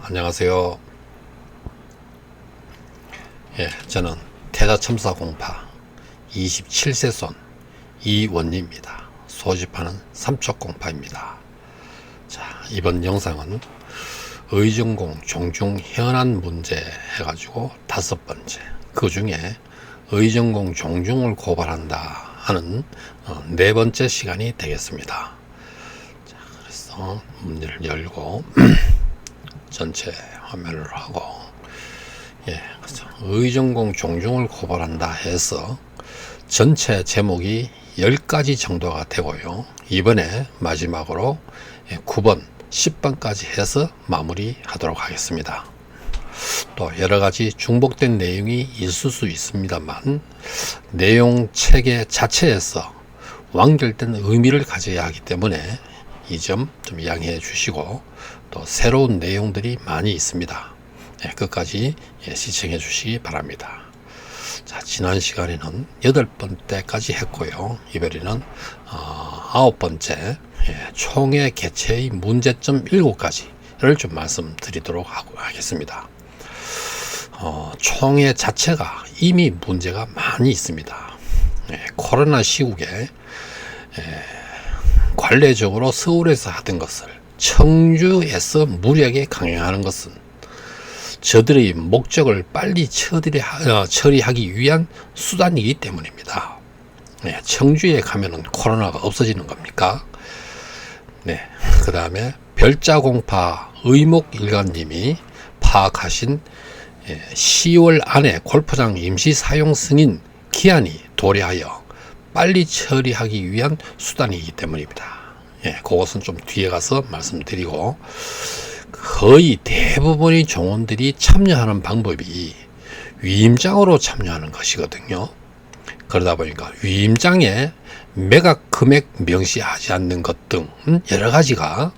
안녕하세요. 저는 태자첨사 공파 27세손 이원리입니다. 소집하는 삼척공파입니다. 자, 이번 영상은 의정공 종중 현안 문제 해가지고 5번째, 그 중에 의정공 종중을 고발한다 하는 4번째 시간이 되겠습니다. 자, 그래서 문제를 열고 전체 화면을 하고, 그래서 의정공 종중을 고발한다 해서 전체 제목이 10가지 정도가 되고요. 이번에 마지막으로 9번, 10번까지 해서 마무리하도록 하겠습니다. 또 여러가지 중복된 내용이 있을 수 있습니다만 내용 체계 자체에서 완결된 의미를 가져야 하기 때문에 이 점 좀 양해해 주시고, 또 새로운 내용들이 많이 있습니다. 끝까지 시청해 주시기 바랍니다. 자, 지난 시간에는 8번째까지 했고요. 이번에는 9번째 총회 개최의 문제점 7가지를 좀 말씀드리도록 하겠습니다. 총회 자체가 이미 문제가 많이 있습니다. 코로나 시국에 관례적으로 서울에서 하던 것을 청주에서 무리하게 강행하는 것은 저들의 목적을 빨리 처리하기 위한 수단이기 때문입니다. 청주에 가면은 코로나가 없어지는 겁니까? 그 다음에 별자공파 의목일관님이 파악하신 10월 안에 골프장 임시 사용 승인 기한이 도래하여 빨리 처리하기 위한 수단이기 때문입니다. 그것은 좀 뒤에 가서 말씀드리고, 거의 대부분의 종원들이 참여하는 방법이 위임장으로 참여하는 것이거든요. 그러다 보니까 위임장에 매각 금액 명시하지 않는 것 등 여러 가지가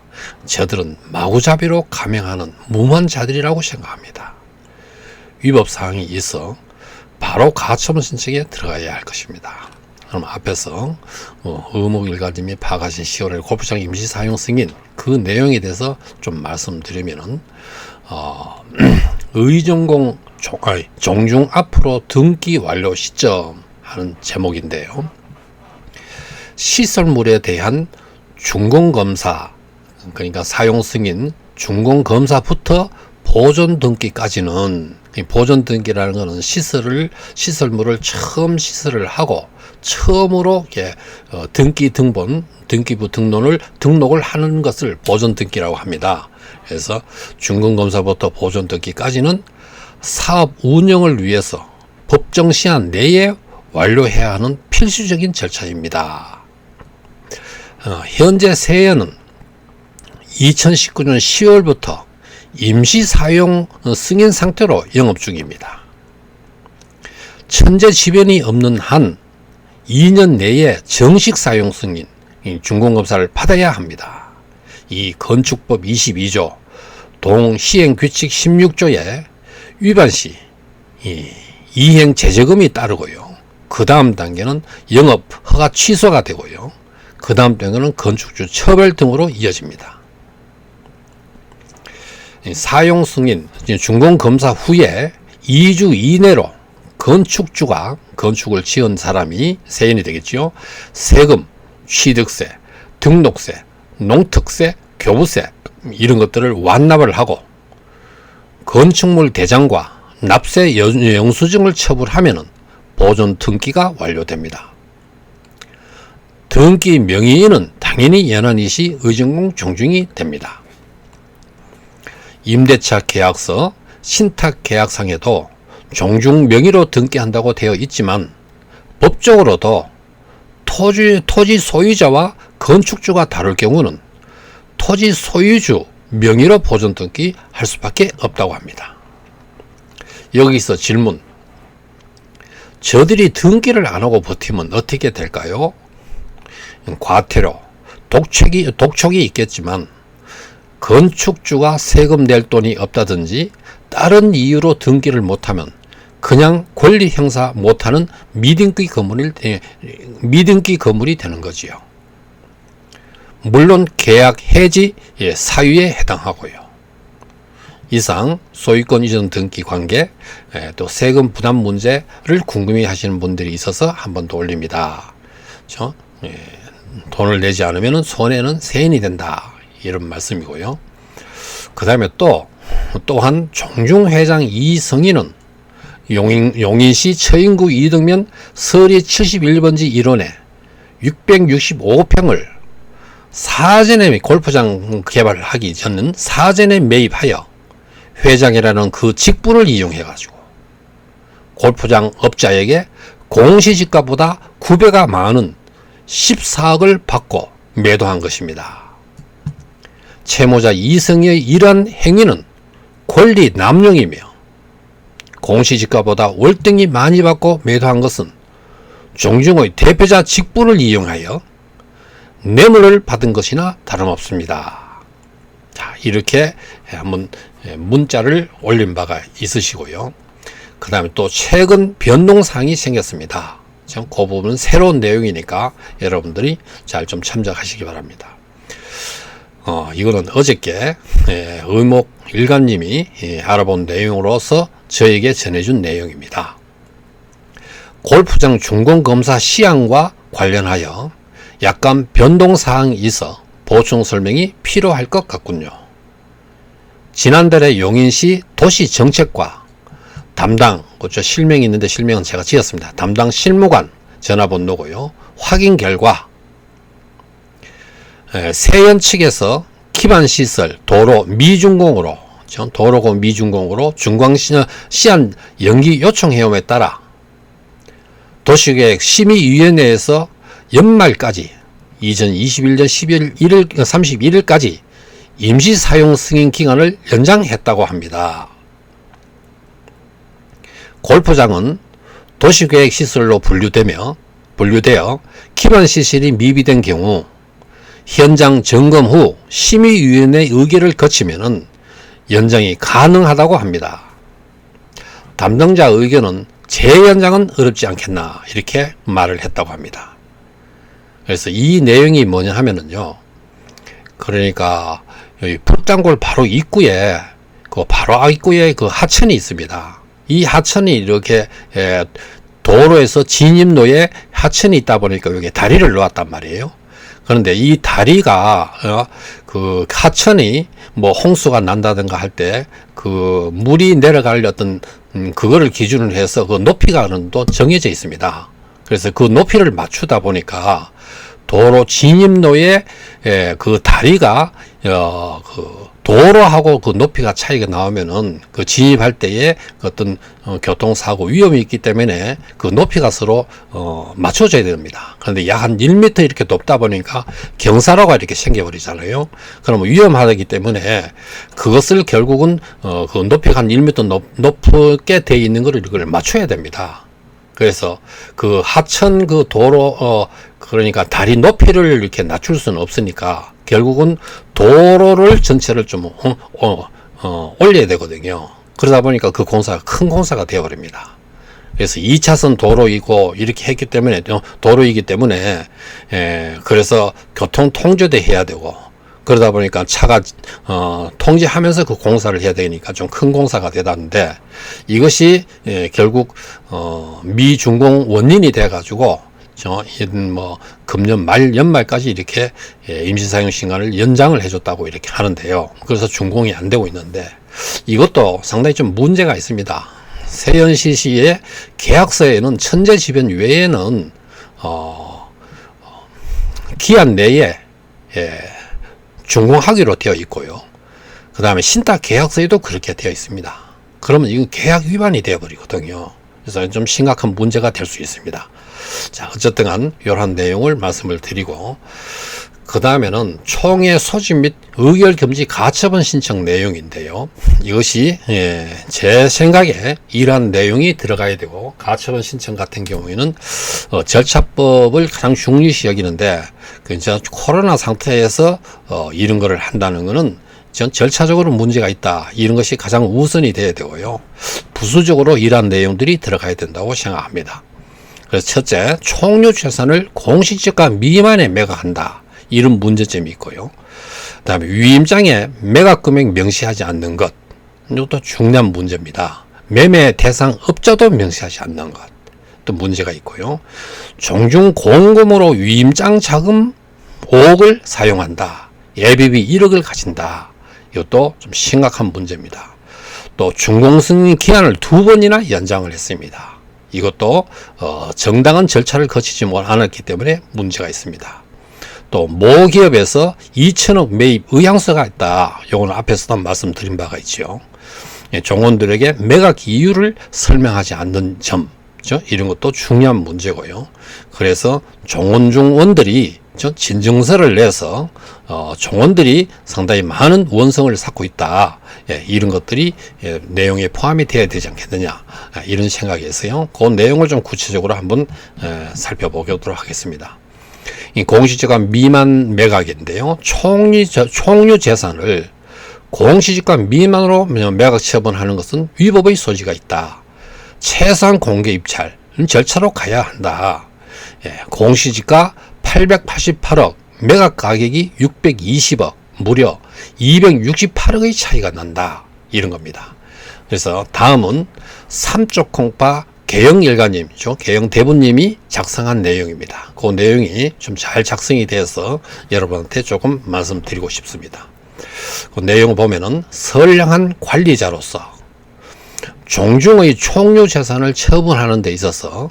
저들은 마구잡이로 감행하는 무모한 자들이라고 생각합니다. 위법 사항이 있어 바로 가처분 신청에 들어가야 할 것입니다. 그럼 앞에서 의목일가님이 파악하신 10월에 골프장 임시 사용 승인 그 내용에 대해서 좀 말씀드리면은 의정공 종중 앞으로 등기 완료 시점 하는 제목인데요. 시설물에 대한 준공검사, 그러니까 사용 승인 준공검사부터 보존 등기까지는, 보존 등기라는 것은 시설물을 처음 시설을 하고 처음으로 등기부 등록을 하는 것을 보존 등기라고 합니다. 그래서 준공검사부터 보존 등기까지는 사업 운영을 위해서 법정 시한 내에 완료해야 하는 필수적인 절차입니다. 현재 세연은 2019년 10월부터 임시 사용 승인 상태로 영업 중입니다. 천재지변이 없는 한 2년 내에 정식 사용 승인 준공검사를 받아야 합니다. 이 건축법 22조 동시행규칙 16조에 위반 시 이행 제재금이 따르고요. 그 다음 단계는 영업 허가 취소가 되고요. 그 다음 단계는 건축주 처벌 등으로 이어집니다. 사용 승인 준공검사 후에 2주 이내로 건축주가, 건축을 지은 사람이 세인이 되겠죠. 세금, 취득세, 등록세, 농특세, 교부세 이런 것들을 완납을 하고 건축물 대장과 납세 영수증을 처분하면은 보존 등기가 완료됩니다. 등기 명의인은 당연히 연한이시 의정공 종중이 됩니다. 임대차 계약서, 신탁 계약상에도 종중 명의로 등기한다고 되어 있지만 법적으로도 토지 소유자와 건축주가 다를 경우는 토지 소유주 명의로 보존 등기 할 수밖에 없다고 합니다. 여기서 질문, 저들이 등기를 안 하고 버티면 어떻게 될까요? 과태료, 독촉이 있겠지만 건축주가 세금 낼 돈이 없다든지 다른 이유로 등기를 못하면 그냥 권리 행사 못하는 미등기 건물이 되는 거지요. 물론 계약 해지 사유에 해당하고요. 이상 소유권 이전 등기 관계, 또 세금 부담 문제를 궁금해 하시는 분들이 있어서 한 번 더 올립니다. 그렇죠? 돈을 내지 않으면 손해는 세인이 된다. 이런 말씀이고요. 그 다음에 또한 종중회장 이성인은 용인시 처인구 이등면 서리 71번지 1원에 665평을 사전에 골프장 개발하기 전은 사전에 매입하여 회장이라는 그 직분을 이용해 가지고 골프장 업자에게 공시지가보다 9배가 많은 14억을 받고 매도한 것입니다. 채무자 이성의 이러한 행위는 권리 남용이며 공시지가보다 월등히 많이 받고 매도한 것은 종중의 대표자 직분을 이용하여 뇌물을 받은 것이나 다름없습니다. 자, 이렇게 한번 문자를 올린 바가 있으시고요. 그 다음에 또 최근 변동사항이 생겼습니다. 그 부분은 새로운 내용이니까 여러분들이 잘 좀 참작하시기 바랍니다. 이거는 어저께 의목 일간님이 알아본 내용으로서 저에게 전해준 내용입니다. 골프장 준공검사 시향과 관련하여 약간 변동사항이 있어 보충 설명이 필요할 것 같군요. 지난달에 용인시 도시정책과 담당, 그렇죠, 실명이 있는데 실명은 제가 지었습니다. 담당 실무관 전화번호고요. 확인 결과 세연 측에서 기반시설 도로 미준공으로, 도로공 미준공으로 중광시안 연기 요청해옴에 따라 도시계획 심의위원회에서 연말까지 2021년 11월 1일, 31일까지 임시 사용 승인 기간을 연장했다고 합니다. 골프장은 도시계획 시설로 분류되어 기반 시설이 미비된 경우 현장 점검 후 심의위원회 의결을 거치면은 연장이 가능하다고 합니다. 담당자 의견은 재연장은 어렵지 않겠나 이렇게 말을 했다고 합니다. 그래서 이 내용이 뭐냐 하면은요, 그러니까 여기 북단골 바로 입구에 그 하천이 있습니다. 이 하천이 이렇게 도로에서 진입로에 하천이 있다 보니까 여기 다리를 놓았단 말이에요. 그런데 이 다리가 그 하천이 뭐 홍수가 난다든가 할 때 그 물이 내려갈 어떤 그거를 기준으로 해서 그 높이가 어느 정도 정해져 있습니다. 그래서 그 높이를 맞추다 보니까 도로 진입로에 그 다리가 그 도로하고 그 높이가 차이가 나오면은 그 진입할 때에 어떤 교통사고 위험이 있기 때문에 그 높이가 서로 맞춰져야 됩니다. 그런데 약 한 1m 이렇게 높다 보니까 경사로가 이렇게 생겨버리잖아요. 그러면 위험하기 때문에 그것을 결국은 그 높이가 한 1m 높게 돼 있는 거를 이걸 맞춰야 됩니다. 그래서 그 하천 그 도로 그러니까 다리 높이를 이렇게 낮출 수는 없으니까 결국은 도로를 전체를 좀 올려야 되거든요. 그러다 보니까 그 공사가 큰 공사가 되어버립니다. 그래서 2차선 도로이고 이렇게 했기 때문에 도로이기 때문에 그래서 교통 통제도 해야 되고 그러다 보니까 차가 통제하면서 그 공사를 해야 되니까 좀 큰 공사가 되다는데 이것이 결국 미준공 원인이 돼 가지고 뭐 금년 연말까지 이렇게 임시사용 시간을 연장을 해줬다고 이렇게 하는데요. 그래서 준공이 안 되고 있는데 이것도 상당히 좀 문제가 있습니다. 세연시시의 계약서에는 천재지변 외에는 기한 내에 준공하기로 되어 있고요. 그 다음에 신탁 계약서에도 그렇게 되어 있습니다. 그러면 이건 계약 위반이 되어버리거든요. 그래서 좀 심각한 문제가 될 수 있습니다. 자, 어쨌든 간 이런 내용을 말씀을 드리고 그 다음에는 총회 소집 및 의결 금지 가처분 신청 내용인데요. 이것이 제 생각에 이러한 내용이 들어가야 되고 가처분 신청 같은 경우에는 절차법을 가장 중요시 여기는데 진짜 코로나 상태에서 이런 거를 한다는 거는 전 절차적으로 문제가 있다. 이런 것이 가장 우선이 돼야 되고요. 부수적으로 이러한 내용들이 들어가야 된다고 생각합니다. 그래서 첫째, 총류 재산을 공시지가 미만에 매각한다. 이런 문제점이 있고요. 그 다음에 위임장에 매각 금액 명시하지 않는 것. 이것도 중요한 문제입니다. 매매 대상 업자도 명시하지 않는 것. 또 문제가 있고요. 종중 공금으로 위임장 자금 5억을 사용한다. 예비비 1억을 가진다. 이것도 좀 심각한 문제입니다. 또 준공승인 기한을 2번이나 연장을 했습니다. 이것도 정당한 절차를 거치지 않았기 때문에 문제가 있습니다. 또 모 기업에서 2천억 매입 의향서가 있다. 이거는 앞에서도 말씀드린 바가 있죠. 종원들에게 매각 이유를 설명하지 않는 점, 이런 것도 중요한 문제고요. 그래서 종원중원들이 진정서를 내서 종원들이 상당히 많은 원성을 쌓고 있다. 이런 것들이 내용에 포함이 되어야 되지 않겠느냐, 이런 생각에서요. 그 내용을 좀 구체적으로 한번 살펴보도록 하겠습니다. 이 공시지가 미만 매각인데요. 총류 재산을 공시지가 미만으로 매각 처분하는 것은 위법의 소지가 있다. 최소한 공개 입찰 절차로 가야 한다. 공시지가 888억, 매각 가격이 620억, 무려 268억의 차이가 난다. 이런 겁니다. 그래서 다음은 삼쪽콩파 개영일가님, 개영대부님이 작성한 내용입니다. 그 내용이 좀 잘 작성이 돼서 여러분한테 조금 말씀드리고 싶습니다. 그 내용을 보면은 선량한 관리자로서 종중의 총류 재산을 처분하는 데 있어서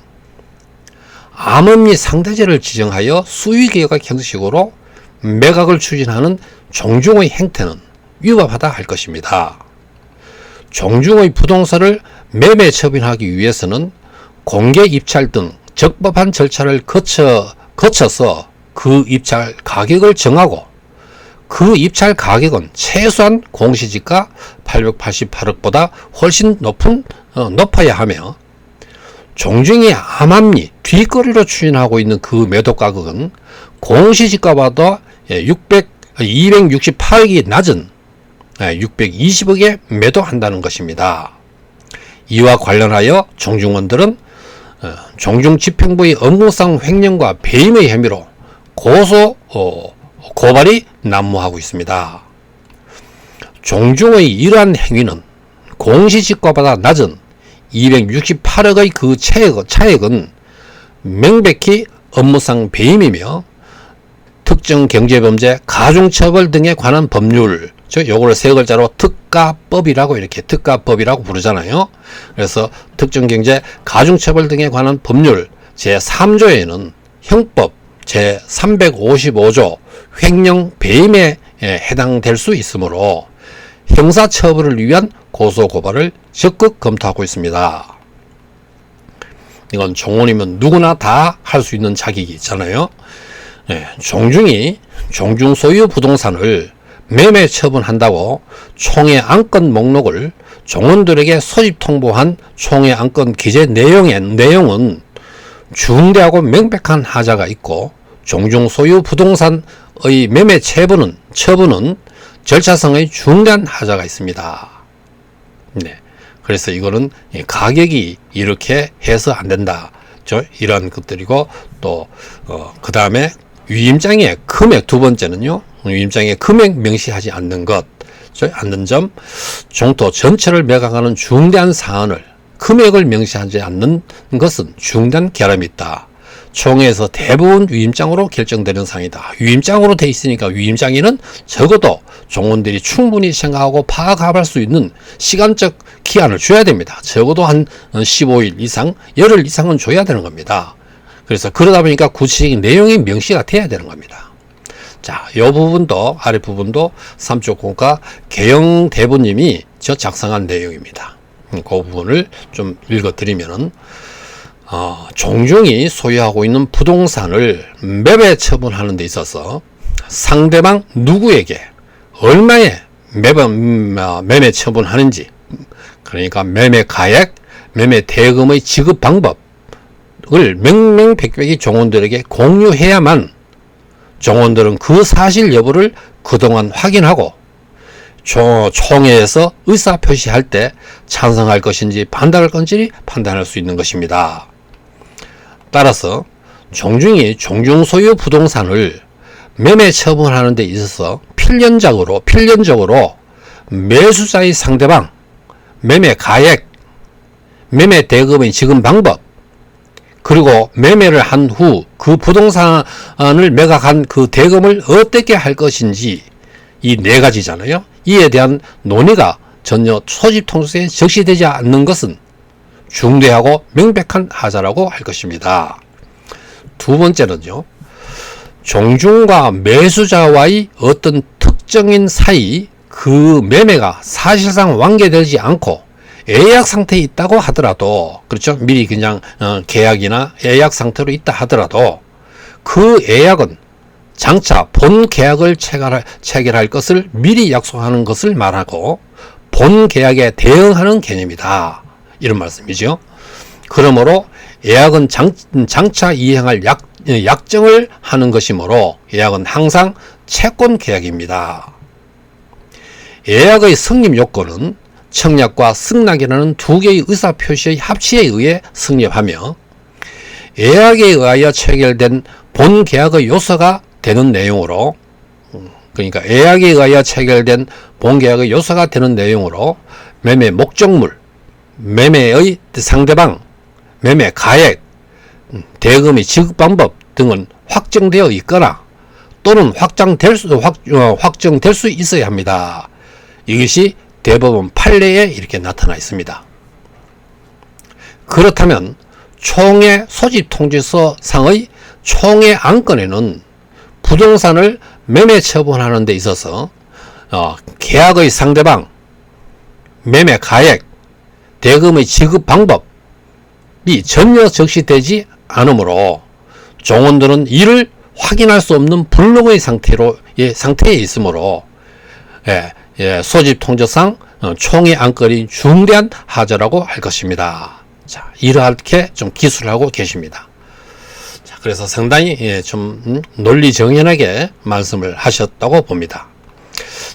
암암리 상대제를 지정하여 수의계획의 형식으로 매각을 추진하는 종중의 행태는 위법하다 할 것입니다. 종중의 부동산을 매매 처분하기 위해서는 공개 입찰 등 적법한 절차를 거쳐서 그 입찰 가격을 정하고 그 입찰 가격은 최소한 공시지가 888억보다 훨씬 높아야 하며 종중이 암암리 뒷거리로 추진하고 있는 그 매도 가격은 공시지가보다 268억이 낮은 620억에 매도한다는 것입니다. 이와 관련하여 종중원들은 종중집행부의 업무상 횡령과 배임의 혐의로 고발이 난무하고 있습니다. 종중의 이러한 행위는 공시지가보다 낮은 268억의 그 차액은 명백히 업무상 배임이며 특정 경제범죄, 가중처벌 등에 관한 법률, 요거를 세 글자로 특가법이라고 부르잖아요. 그래서 특정 경제, 가중처벌 등에 관한 법률 제3조에는 형법 제355조 횡령 배임에 해당될 수 있으므로 형사처벌을 위한 고소고발을 적극 검토하고 있습니다. 이건 종원이면 누구나 다 할 수 있는 자격이 있잖아요. 종중이 종중 소유 부동산을 매매 처분한다고 총회 안건 목록을 종원들에게 소집 통보한 총회 안건 기재 내용은 중대하고 명백한 하자가 있고 종중 소유 부동산의 매매 처분은 절차상의 중대한 하자가 있습니다. 그래서 이거는 가격이 이렇게 해서 안 된다. 이런 것들이고 또 그 다음에 위임장의 금액, 두 번째는요. 위임장의 금액 명시하지 않는 점, 종토 전체를 매각하는 중대한 사안을 금액을 명시하지 않는 것은 중대한 결함이 있다. 총회에서 대부분 위임장으로 결정되는 사항이다. 위임장으로 돼 있으니까 위임장에는 적어도 종원들이 충분히 생각하고 파악할 수 있는 시간적 기한을 줘야 됩니다. 적어도 한 15일 이상, 열흘 이상은 줘야 되는 겁니다. 그래서 그러다 보니까 구체적인 내용이 명시가 돼야 되는 겁니다. 자, 이 부분도, 아래 부분도 삼쪽공과 개영대부님이 작성한 내용입니다. 그 부분을 좀 읽어드리면은, 종중이 소유하고 있는 부동산을 매매 처분하는 데 있어서 상대방 누구에게 얼마에 매매 처분하는지, 그러니까 매매 가액, 매매 대금의 지급 방법을 명명백백히 종원들에게 공유해야만 종원들은 그 사실 여부를 그동안 확인하고 총회에서 의사표시할 때 찬성할 것인지 반대할 건지 판단할 수 있는 것입니다. 따라서 종중이 종중 소유 부동산을 매매 처분하는 데 있어서 필연적으로 매수자의 상대방, 매매 가액, 매매 대금의 지급 방법, 그리고 매매를 한 후 그 부동산을 매각한 그 대금을 어떻게 할 것인지, 이 네 가지잖아요. 이에 대한 논의가 전혀 소집통지서에 적시되지 않는 것은 중대하고 명백한 하자라고 할 것입니다. 두 번째는요, 종중과 매수자와의 어떤 특정인 사이 그 매매가 사실상 완결되지 않고 예약 상태에 있다고 하더라도, 그렇죠? 미리 그냥 계약이나 예약 상태로 있다 하더라도 그 예약은 장차 본 계약을 체결할 것을 미리 약속하는 것을 말하고 본 계약에 대응하는 개념이다, 이런 말씀이죠. 그러므로 예약은 장차 이행할 약정을 하는 것이므로 예약은 항상 채권 계약입니다. 예약의 성립 요건은 청약과 승낙이라는 두 개의 의사표시의 합치에 의해 성립하며 예약에 의하여 체결된 본 계약의 요소가 되는 내용으로, 그러니까 예약에 의하여 체결된 본 계약의 요소가 되는 내용으로 매매 목적물, 매매의 상대방, 매매 가액, 대금의 지급 방법 등은 확정되어 있거나 또는 확정될 수 있어야 합니다. 이것이 대법원 판례에 이렇게 나타나 있습니다. 그렇다면 총회 소집통지서 상의 총회 안건에는 부동산을 매매 처분하는 데 있어서 계약의 상대방, 매매 가액, 대금의 지급 방법이 전혀 적시되지 않으므로 종원들은 이를 확인할 수 없는 불능의 상태에 있으므로 소집통지상 총회 안건이 중대한 하자라고 할 것입니다. 자, 이렇게 좀 기술을 하고 계십니다. 자, 그래서 상당히 좀 논리정연하게 말씀을 하셨다고 봅니다.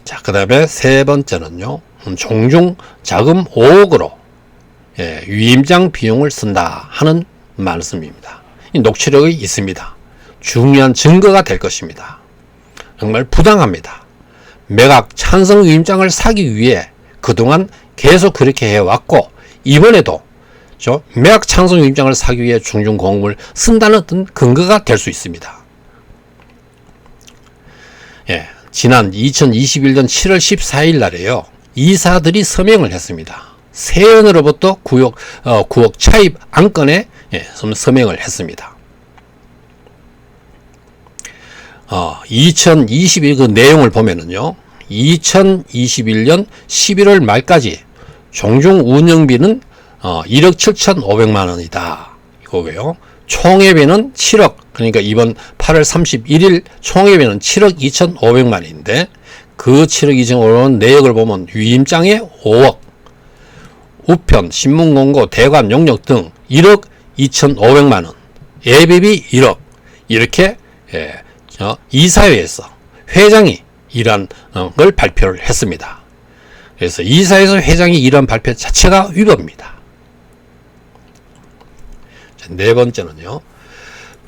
자, 그 다음에 세 번째는요, 종중 자금 5억으로 위임장 비용을 쓴다 하는 말씀입니다. 이 녹취록이 있습니다. 중요한 증거가 될 것입니다. 정말 부당합니다. 매각 찬성 위임장을 사기 위해 그동안 계속 그렇게 해왔고, 이번에도 매각 찬성 위임장을 사기 위해 중중공금을 쓴다는 어떤 근거가 될 수 있습니다. 지난 2021년 7월 14일 날에요, 이사들이 서명을 했습니다. 세연으로부터 9억 차입 안건에 서명을 했습니다. 2021 그 내용을 보면은요, 2021년 11월 말까지 종중 운영비는 1억 7,500만 원이다, 이거고요. 총회비는 7억, 그러니까 이번 8월 31일 총회비는 7억 2,500만 원인데, 그 7억 2,500만 원 내역을 보면 위임장에 5억, 우편, 신문공고, 대관, 용역 등 1억 2,500만 원, 예비비 1억, 이렇게 이사회에서 회장이 이러한 걸 발표를 했습니다. 그래서 이사회에서 회장이 이러한 발표 자체가 위법입니다. 네 번째는요,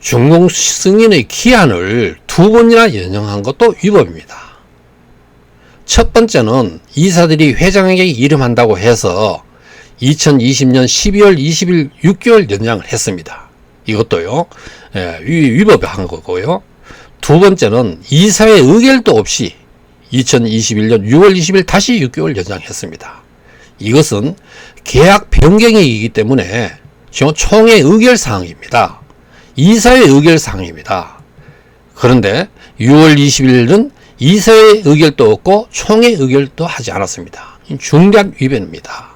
준공 승인의 기한을 2번이나 연장한 것도 위법입니다. 첫 번째는 이사들이 회장에게 이름한다고 해서 2020년 12월 20일 6개월 연장을 했습니다. 이것도요, 위법한 거고요. 두 번째는 이사의 의결도 없이 2021년 6월 20일 다시 6개월 연장했습니다. 이것은 계약 변경이기 때문에 총회 의결 사항입니다. 이사의 의결 사항입니다. 그런데 6월 20일은 이사의 의결도 없고 총회 의결도 하지 않았습니다. 중대한 위반입니다.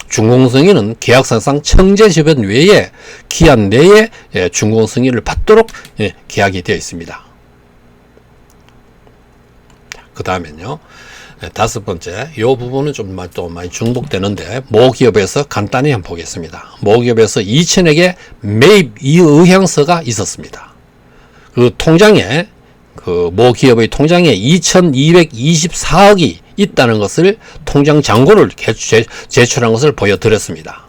준공승인은 계약사상 청재저변 외에 기한 내에 준공승인을 받도록 계약이 되어 있습니다. 그 다음엔요, 다섯 번째, 이 부분은 좀 또 많이 중복되는데, 모기업에서 간단히 한번 보겠습니다. 모기업에서 2천억의 매입 의향서가 있었습니다. 그 통장에, 그 모기업의 통장에 2,224억이 있다는 것을 통장 잔고를 제출한 것을 보여드렸습니다.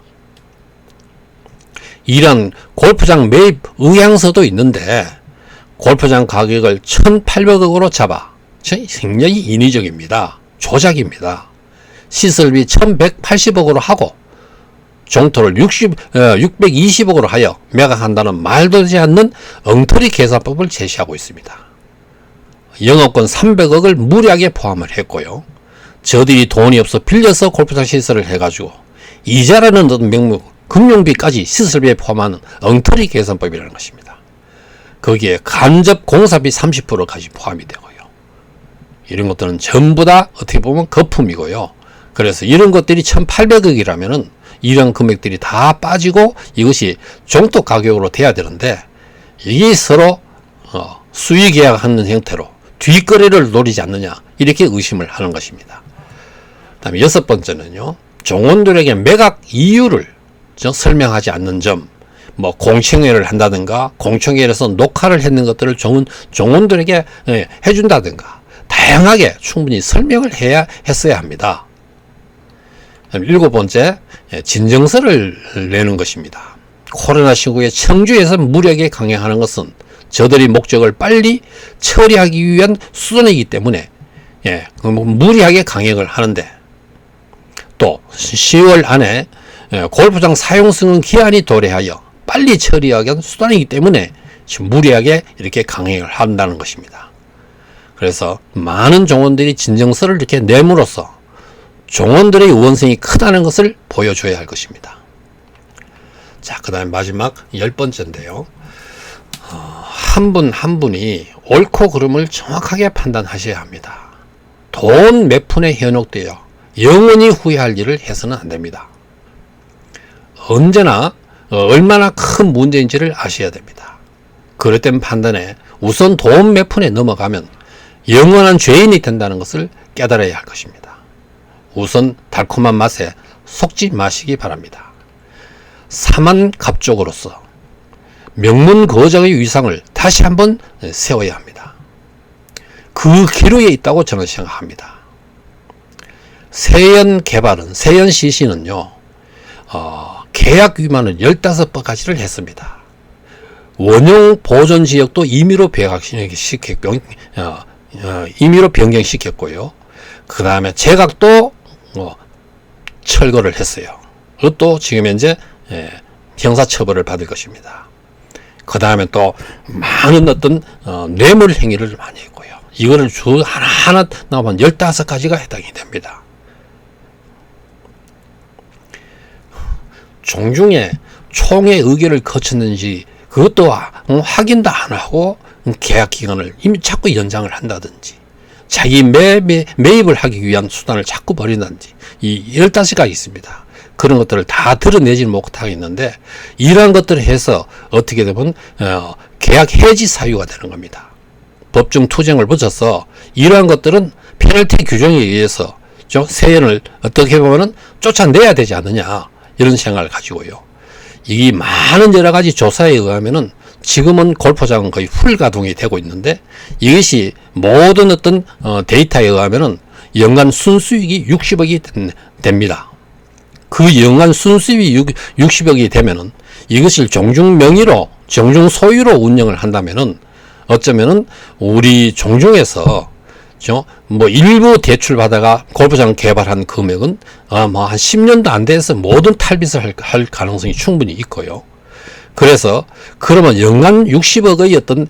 이런 골프장 매입 의향서도 있는데, 골프장 가격을 1,800억으로 잡아 굉장히 인위적입니다. 조작입니다. 시설비 1180억으로 하고 종토를 620억으로 하여 매각한다는 말도 되지 않는 엉터리 계산법을 제시하고 있습니다. 영업권 300억을 무리하게 포함을 했고요. 저들이 돈이 없어 빌려서 골프장 시설을 해가지고 이자라는 어떤 명목, 금융비까지 시설비에 포함하는 엉터리 계산법이라는 것입니다. 거기에 간접 공사비 30%까지 포함이 되고요. 이런 것들은 전부 다 어떻게 보면 거품이고요. 그래서 이런 것들이 1800억이라면은 이런 금액들이 다 빠지고 이것이 종토 가격으로 돼야 되는데 이게 서로 수의 계약하는 형태로 뒷거래를 노리지 않느냐 이렇게 의심을 하는 것입니다. 다음에 6번째는요. 종원들에게 매각 이유를 설명하지 않는 점, 뭐 공청회를 한다든가 공청회에서 녹화를 했는 것들을 종원들에게 해준다든가 다양하게 충분히 설명을 했어야 합니다. 7번째, 진정서를 내는 것입니다. 코로나19에 청주에서 무력에 강행하는 것은 저들이 목적을 빨리 처리하기 위한 수단이기 때문에 무리하게 강행을 하는데 또 10월 안에 골프장 사용승인 기한이 도래하여 빨리 처리하기 위한 수단이기 때문에 지금 무리하게 이렇게 강행을 한다는 것입니다. 그래서 많은 종원들이 진정서를 이렇게 내므로써 종원들의 우원성이 크다는 것을 보여줘야 할 것입니다. 자, 그 다음에 마지막 10번째인데요. 한 분 한 분이 옳고 그름을 정확하게 판단하셔야 합니다. 돈 몇 푼에 현혹되어 영원히 후회할 일을 해서는 안 됩니다. 언제나 얼마나 큰 문제인지를 아셔야 됩니다. 그릇된 판단에 우선 돈 몇 푼에 넘어가면 영원한 죄인이 된다는 것을 깨달아야 할 것입니다. 우선 달콤한 맛에 속지 마시기 바랍니다. 사만갑족으로서 명문거장의 위상을 다시 한번 세워야 합니다. 그 기로에 있다고 저는 생각합니다. 세연개발은, 세연CC는요, 계약 위반을 15번까지를 했습니다. 원용 보존 지역도 임의로 임의로 변경시켰고요. 그 다음에 제각도 철거를 했어요. 그것도 지금 현재 형사처벌을 받을 것입니다. 그 다음에 또 많은 어떤 뇌물 행위를 많이 했고요. 이거를 주 하나하나 나오면 15가지가 해당이 됩니다. 종중에 총회 의결을 거쳤는지 그것도 확인도 안 하고 계약 기간을 이미 자꾸 연장을 한다든지 자기 매입을 하기 위한 수단을 자꾸 벌인다든지 이 15가지 있습니다. 그런 것들을 다 드러내지는 못하겠는데 이러한 것들을 해서 어떻게 되면 계약 해지 사유가 되는 겁니다. 법정 투쟁을 붙여서 이러한 것들은 페널티 규정에 의해서 세연을 어떻게 보면은 쫓아내야 되지 않느냐 이런 생각을 가지고요. 이 많은 여러 가지 조사에 의하면은 지금은 골프장은 거의 풀 가동이 되고 있는데 이것이 모든 어떤 데이터에 의하면은 연간 순수익이 60억이 됩니다. 그 연간 순수익이 60억이 되면은 이것을 종중 명의로 종중 소유로 운영을 한다면은 어쩌면은 우리 종중에서 뭐 일부 대출 받아가 골프장 개발한 금액은 뭐 한 10년도 안 돼서 모든 탈빚을 할 가능성이 충분히 있고요. 그래서 그러면 연간 60억의 어떤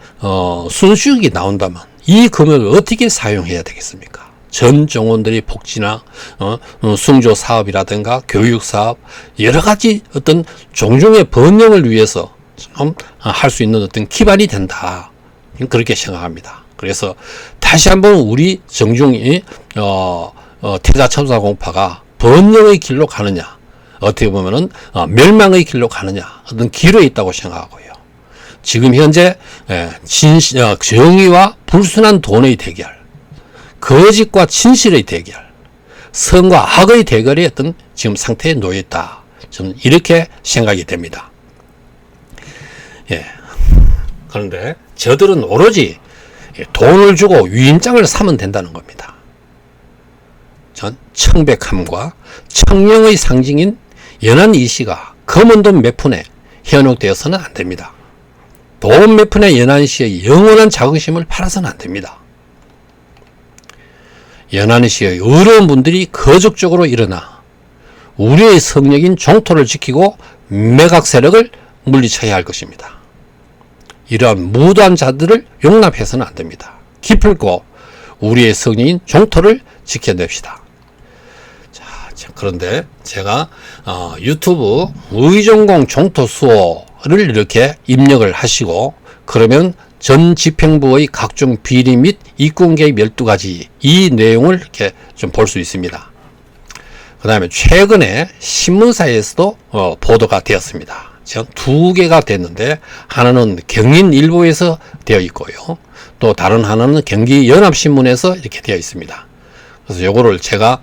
순수익이 나온다면 이 금액을 어떻게 사용해야 되겠습니까? 전 종원들이 복지나 숭조 사업이라든가 교육 사업 여러 가지 어떤 종중의 번영을 위해서 할 수 있는 어떤 기반이 된다. 그렇게 생각합니다. 그래서 다시 한번 우리 정중이 태자첨사공파가 번영의 길로 가느냐 어떻게 보면은 멸망의 길로 가느냐 어떤 길에 있다고 생각하고요. 지금 현재 정의와 불순한 돈의 대결, 거짓과 진실의 대결, 선과 악의 대결의 어떤 지금 상태에 놓여 있다. 저는 이렇게 생각이 됩니다. 그런데 저들은 오로지 돈을 주고 위임장을 사면 된다는 겁니다. 전 청백함과 청령의 상징인 연한 이씨가 검은 돈 몇 푼에 현혹되어서는 안 됩니다. 돈 몇 푼의 연한 씨의 영원한 자긍심을 팔아서는 안 됩니다. 연안시의 어려운 분들이 거적적으로 일어나 우리의 성역인 종토를 지키고 매각 세력을 물리쳐야 할 것입니다. 이러한 무도한 자들을 용납해서는 안 됩니다. 기필코 우리의 성역인 종토를 지켜냅시다. 자, 그런데 제가 유튜브 의정공 종토 수호를 이렇게 입력을 하시고 그러면 전 집행부의 각종 비리 및 이권 개입 12가지 이 내용을 이렇게 좀 볼 수 있습니다. 그 다음에 최근에 신문사에서도 보도가 되었습니다. 지금 2개가 됐는데 하나는 경인일보에서 되어 있고요. 또 다른 하나는 경기연합신문에서 이렇게 되어 있습니다. 그래서 요거를 제가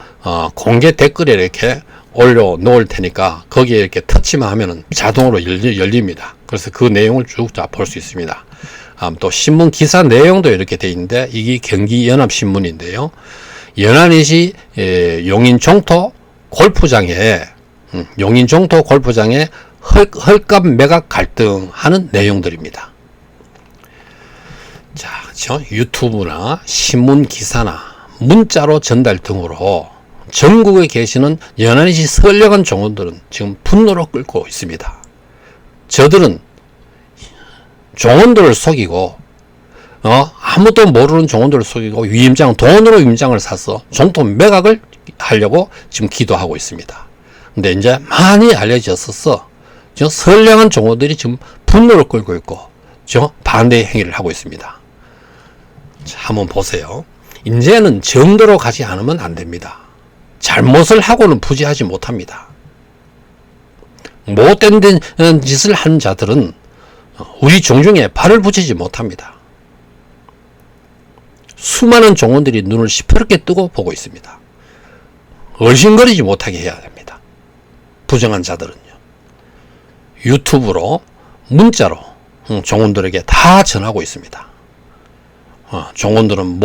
공개 댓글에 이렇게 올려 놓을 테니까 거기에 이렇게 터치만 하면은 자동으로 열립니다. 그래서 그 내용을 쭉 다 볼 수 있습니다. 또 신문 기사 내용도 이렇게 되어 있는데 이게 경기연합신문인데요. 연안시 용인종토 골프장에 헐값 매각 갈등하는 내용들입니다. 자, 유튜브나 신문 기사나 문자로 전달 등으로 전국에 계시는 연안시 선량한 종원들은 지금 분노로 끓고 있습니다. 저들은 종원들을 속이고 아무도 모르는 종원들을 속이고 돈으로 위임장을 사서 종토 매각을 하려고 지금 기도하고 있습니다. 근데 이제 많이 알려졌어서 선량한 종원들이 지금 분노를 끌고 있고 반대의 행위를 하고 있습니다. 자, 한번 보세요. 이제는 정도로 가지 않으면 안 됩니다. 잘못을 하고는 부지하지 못합니다. 못된 짓을 한 자들은 우리 종중에 발을 붙이지 못합니다. 수많은 종원들이 눈을 시퍼렇게 뜨고 보고 있습니다. 얼씬거리지 못하게 해야 됩니다. 부정한 자들은요. 유튜브로 문자로 종원들에게 다 전하고 있습니다. 종원들은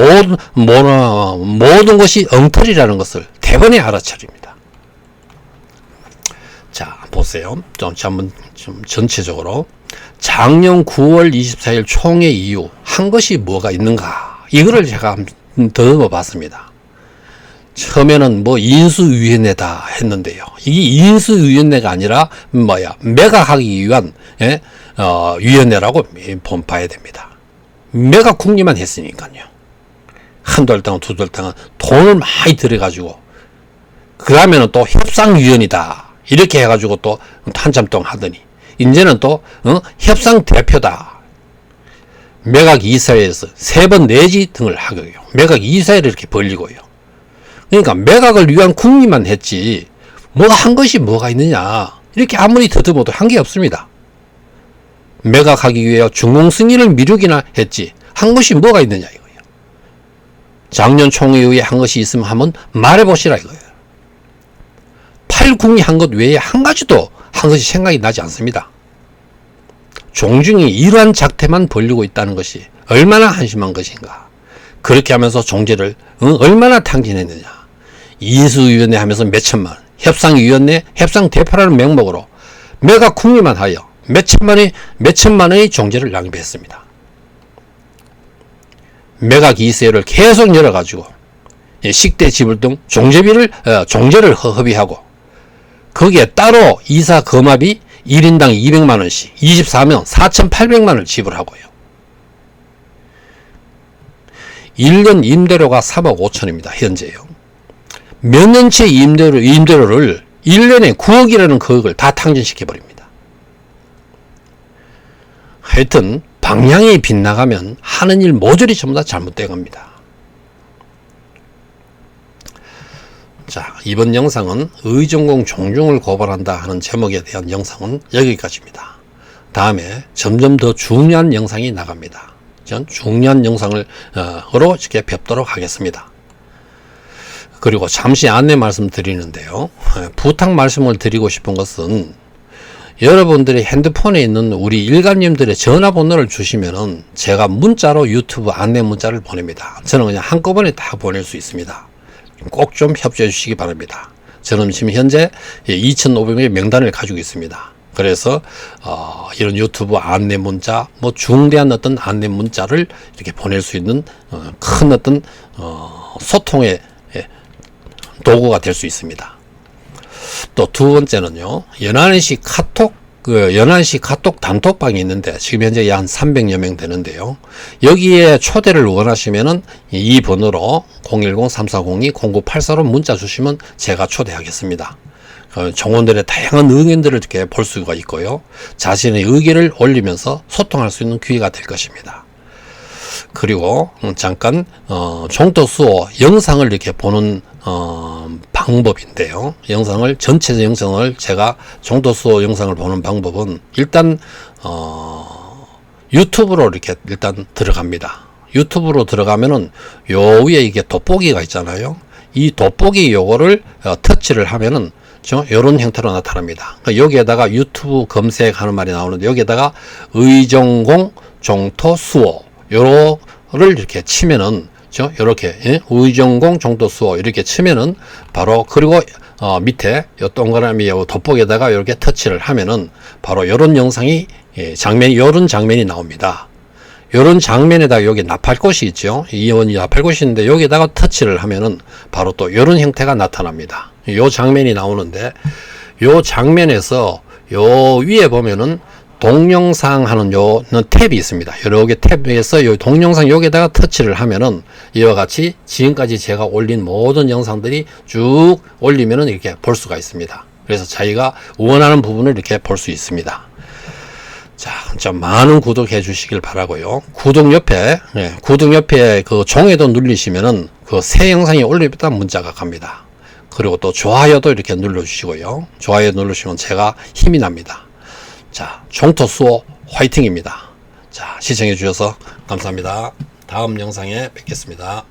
모든 것이 엉터리라는 것을 대번에 알아차립니다. 자, 보세요. 한번 좀 전체적으로 작년 9월 24일 총회 이후 한 것이 뭐가 있는가 이거를 제가 한번 더듬어 봤습니다. 처음에는 인수위원회다 했는데요. 이게 인수위원회가 아니라 매각하기 위한 위원회라고 봐야 됩니다. 매각 국리만 했으니까요. 한두 달 동안 두 달 동안 돈을 많이 들여가지고 그 다음에는 또 협상위원이다 이렇게 해가지고 또 한참 동안 하더니 이제는 또 협상 대표다. 매각 이사회에서 3번 내지 등을 하고요. 매각 이사회를 이렇게 벌리고요. 그러니까 매각을 위한 국리만 했지 한 것이 뭐가 있느냐 이렇게 아무리 더듬어도 한 게 없습니다. 매각하기 위해 중공 승인을 미루기나 했지 한 것이 뭐가 있느냐 이거예요. 작년 총회 이후에 한 것이 있으면 한번 말해보시라 이거예요. 8국리 한 것 외에 한 가지도 한 것이 생각이 나지 않습니다. 종중이 이러한 작태만 벌리고 있다는 것이 얼마나 한심한 것인가. 그렇게 하면서 종제를 얼마나 탕진했느냐. 인수위원회 하면서 몇천만 원, 협상위원회, 협상대표라는 명목으로 매각 국리만 하여 몇천만 원의 종제를 낭비했습니다. 매각 이사회를 계속 열어가지고 식대 지불 등 종제를 허비하고 거기에 따로 이사 거마비 1인당 200만원씩 24명 4,800만원을 지불하고요. 1년 임대료가 3억 5천입니다. 현재요. 몇 년째 임대료를 1년에 9억이라는 금액을 다 탕진시켜버립니다. 하여튼 방향이 빗나가면 하는 일 모조리 전부 다 잘못되어 갑니다. 자, 이번 영상은 의정공 종중을 고발한다 하는 제목에 대한 영상은 여기까지입니다. 다음에 점점 더 중요한 영상이 나갑니다. 전 중요한 영상으로 이렇게 뵙도록 하겠습니다. 그리고 잠시 안내 말씀 드리는데요. 부탁 말씀을 드리고 싶은 것은 여러분들이 핸드폰에 있는 우리 일가님들의 전화번호를 주시면은 제가 문자로 유튜브 안내 문자를 보냅니다. 저는 그냥 한꺼번에 다 보낼 수 있습니다. 꼭 좀 협조해 주시기 바랍니다. 저는 지금 현재 2,500명의 명단을 가지고 있습니다. 그래서 이런 유튜브 안내 문자, 중대한 어떤 안내 문자를 이렇게 보낼 수 있는 큰 어떤 소통의 도구가 될 수 있습니다. 또 두 번째는요, 연안시 카톡 단톡방이 있는데 지금 현재 한 300여 명 되는데요. 여기에 초대를 원하시면은 이 번호로 010-3402-0984로 문자 주시면 제가 초대하겠습니다. 정원들의 다양한 의견들을 이렇게 볼 수가 있고요. 자신의 의견을 올리면서 소통할 수 있는 기회가 될 것입니다. 그리고 잠깐 종토수호 영상을 이렇게 보는 방법인데요. 전체 영상을 제가 종토수호 영상을 보는 방법은 일단 유튜브로 이렇게 일단 들어갑니다. 유튜브로 들어가면은 요 위에 이게 돋보기가 있잖아요. 이 돋보기 요거를 터치를 하면은 이런 형태로 나타납니다. 그러니까 여기에다가 유튜브 검색하는 말이 나오는데 여기에다가 의정공 종토수호 요거를 이렇게 치면은 이렇게 의정공 종토수호 이렇게 치면은 바로 그리고 밑에 요 동그라미 요 돋보기에다가 이렇게 터치를 하면은 바로 요런 영상이 요런 장면이 나옵니다. 요런 장면에다가 여기 나팔꽃이 있죠. 이 나팔꽃이 있는데 여기다가 터치를 하면은 바로 또 요런 형태가 나타납니다. 요 장면이 나오는데 요 장면에서 요 위에 보면은 동영상 하는 요 탭이 있습니다. 여러 개 탭에서 요 동영상 여기다가 터치를 하면은 이와 같이 지금까지 제가 올린 모든 영상들이 쭉 올리면은 이렇게 볼 수가 있습니다. 그래서 자기가 원하는 부분을 이렇게 볼 수 있습니다. 자, 좀 많은 구독해 주시길 바라고요. 구독 옆에 그 종에도 누르시면은 그 새 영상이 올리다 문자가 갑니다. 그리고 또 좋아요도 이렇게 눌러주시고요. 좋아요 누르시면 제가 힘이 납니다. 자, 종토수호 화이팅입니다. 자, 시청해 주셔서 감사합니다. 다음 영상에 뵙겠습니다.